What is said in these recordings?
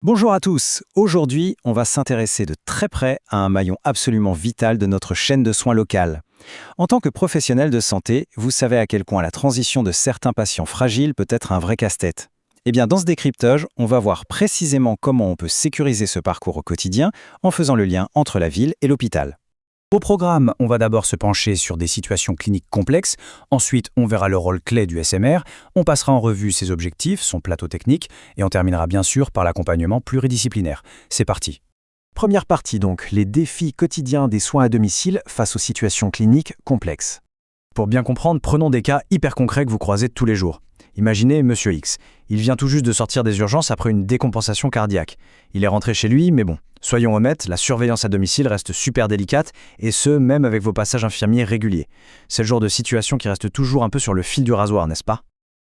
Bonjour à tous. Aujourd'hui, on va s'intéresser de très près à un maillon absolument vital de notre chaîne de soins locale. En tant que professionnel de santé, vous savez à quel point la transition de certains patients fragiles peut être un vrai casse-tête. Eh bien, dans ce décryptage, on va voir précisément comment on peut sécuriser ce parcours au quotidien en faisant le lien entre la ville et l'hôpital. Au programme, on va d'abord se pencher sur des situations cliniques complexes, ensuite on verra le rôle clé du SMR, on passera en revue ses objectifs, son plateau technique, et on terminera bien sûr par l'accompagnement pluridisciplinaire. C'est parti. Première partie donc, les défis quotidiens des soins à domicile face aux situations cliniques complexes. Pour bien comprendre, prenons des cas hyper concrets que vous croisez tous les jours. Imaginez Monsieur X. Il vient tout juste de sortir des urgences après une décompensation cardiaque. Il est rentré chez lui, mais bon, soyons honnêtes, la surveillance à domicile reste super délicate, et ce, même avec vos passages infirmiers réguliers. C'est le genre de situation qui reste toujours un peu sur le fil du rasoir, n'est-ce pas?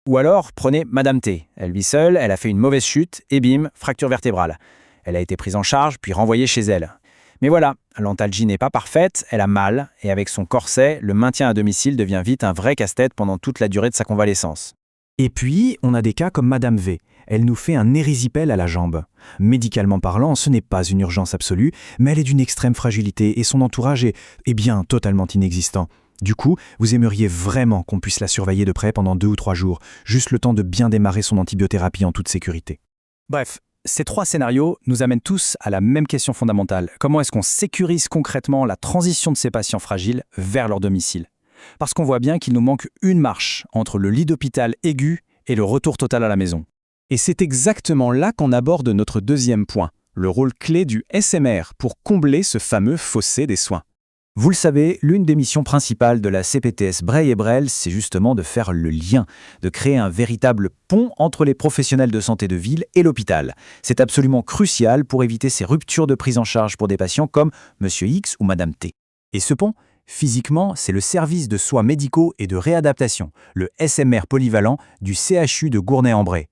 Ou alors, prenez Madame T. Elle vit seule, elle a fait une mauvaise chute, et bim, fracture vertébrale. Elle a été prise en charge, puis renvoyée chez elle. Mais voilà, l'antalgie n'est pas parfaite, elle a mal, et avec son corset, le maintien à domicile devient vite un vrai casse-tête pendant toute la durée de sa convalescence. Et puis, on a des cas comme Madame V. Elle nous fait un érysipèle à la jambe. Médicalement parlant, ce n'est pas une urgence absolue, mais elle est d'une extrême fragilité et son entourage est bien, totalement inexistant. Du coup, vous aimeriez vraiment qu'on puisse la surveiller de près pendant 2 ou 3 jours, juste le temps de bien démarrer son antibiothérapie en toute sécurité. Bref, ces 3 scénarios nous amènent tous à la même question fondamentale. Comment est-ce qu'on sécurise concrètement la transition de ces patients fragiles vers leur domicile? Parce qu'on voit bien qu'il nous manque une marche entre le lit d'hôpital aigu et le retour total à la maison. Et c'est exactement là qu'on aborde notre deuxième point, le rôle clé du SMR pour combler ce fameux fossé des soins. Vous le savez, l'une des missions principales de la CPTS Breil et Brel, c'est justement de faire le lien, de créer un véritable pont entre les professionnels de santé de ville et l'hôpital. C'est absolument crucial pour éviter ces ruptures de prise en charge pour des patients comme Monsieur X ou Madame T. Et ce pont, physiquement, c'est le service de soins médicaux et de réadaptation, le SMR polyvalent du CHU de Gournay-en-Bray.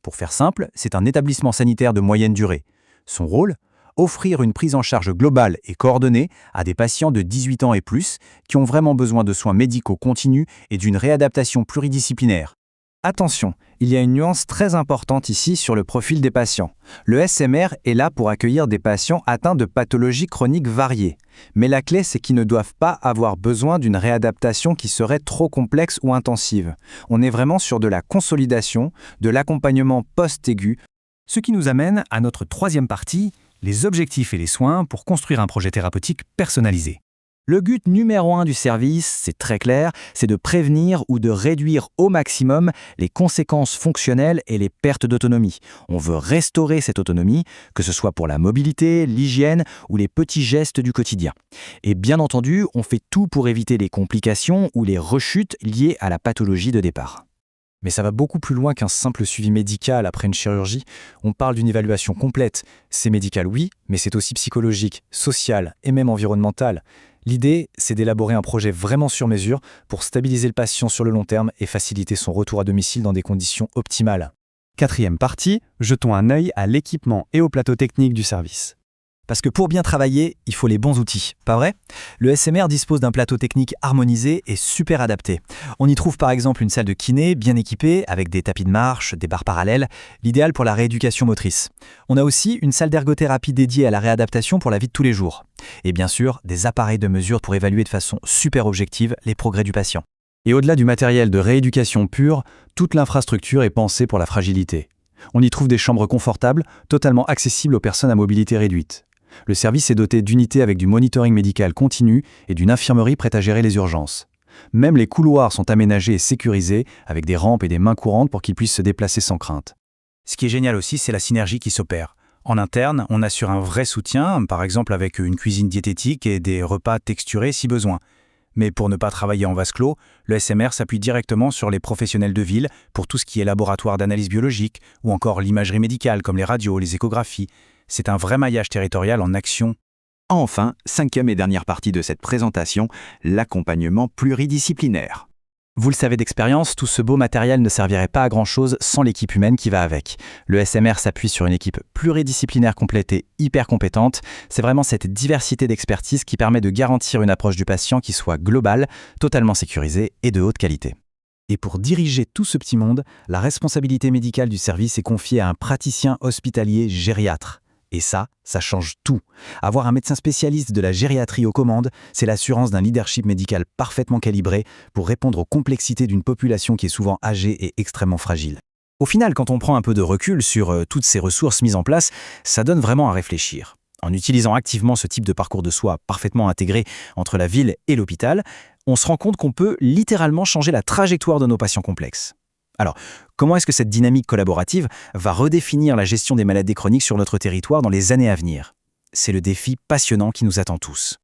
Pour faire simple, c'est un établissement sanitaire de moyenne durée. Son rôle ? Offrir une prise en charge globale et coordonnée à des patients de 18 ans et plus qui ont vraiment besoin de soins médicaux continus et d'une réadaptation pluridisciplinaire. Attention, il y a une nuance très importante ici sur le profil des patients. Le SMR est là pour accueillir des patients atteints de pathologies chroniques variées. Mais la clé, c'est qu'ils ne doivent pas avoir besoin d'une réadaptation qui serait trop complexe ou intensive. On est vraiment sur de la consolidation, de l'accompagnement post-aigu. Ce qui nous amène à notre troisième partie, les objectifs et les soins pour construire un projet thérapeutique personnalisé. Le but numéro 1 du service, c'est très clair, c'est de prévenir ou de réduire au maximum les conséquences fonctionnelles et les pertes d'autonomie. On veut restaurer cette autonomie, que ce soit pour la mobilité, l'hygiène ou les petits gestes du quotidien. Et bien entendu, on fait tout pour éviter les complications ou les rechutes liées à la pathologie de départ. Mais ça va beaucoup plus loin qu'un simple suivi médical après une chirurgie. On parle d'une évaluation complète. C'est médical, oui, mais c'est aussi psychologique, social et même environnemental. L'idée, c'est d'élaborer un projet vraiment sur mesure pour stabiliser le patient sur le long terme et faciliter son retour à domicile dans des conditions optimales. Quatrième partie, jetons un œil à l'équipement et au plateau technique du service. Parce que pour bien travailler, il faut les bons outils, pas vrai? Le SMR dispose d'un plateau technique harmonisé et super adapté. On y trouve par exemple une salle de kiné bien équipée avec des tapis de marche, des barres parallèles, l'idéal pour la rééducation motrice. On a aussi une salle d'ergothérapie dédiée à la réadaptation pour la vie de tous les jours. Et bien sûr, des appareils de mesure pour évaluer de façon super objective les progrès du patient. Et au-delà du matériel de rééducation pure, toute l'infrastructure est pensée pour la fragilité. On y trouve des chambres confortables, totalement accessibles aux personnes à mobilité réduite. Le service est doté d'unités avec du monitoring médical continu et d'une infirmerie prête à gérer les urgences. Même les couloirs sont aménagés et sécurisés avec des rampes et des mains courantes pour qu'ils puissent se déplacer sans crainte. Ce qui est génial aussi, c'est la synergie qui s'opère. En interne, on assure un vrai soutien, par exemple avec une cuisine diététique et des repas texturés si besoin. Mais pour ne pas travailler en vase clos, le SMR s'appuie directement sur les professionnels de ville pour tout ce qui est laboratoire d'analyse biologique ou encore l'imagerie médicale comme les radios, les échographies. C'est un vrai maillage territorial en action. Enfin, cinquième et dernière partie de cette présentation, l'accompagnement pluridisciplinaire. Vous le savez d'expérience, tout ce beau matériel ne servirait pas à grand-chose sans l'équipe humaine qui va avec. Le SMR s'appuie sur une équipe pluridisciplinaire complète et hyper compétente. C'est vraiment cette diversité d'expertise qui permet de garantir une approche du patient qui soit globale, totalement sécurisée et de haute qualité. Et pour diriger tout ce petit monde, la responsabilité médicale du service est confiée à un praticien hospitalier gériatre. Et ça change tout. Avoir un médecin spécialiste de la gériatrie aux commandes, c'est l'assurance d'un leadership médical parfaitement calibré pour répondre aux complexités d'une population qui est souvent âgée et extrêmement fragile. Au final, quand on prend un peu de recul sur toutes ces ressources mises en place, ça donne vraiment à réfléchir. En utilisant activement ce type de parcours de soins parfaitement intégré entre la ville et l'hôpital, on se rend compte qu'on peut littéralement changer la trajectoire de nos patients complexes. Alors, comment est-ce que cette dynamique collaborative va redéfinir la gestion des maladies chroniques sur notre territoire dans les années à venir ? C'est le défi passionnant qui nous attend tous.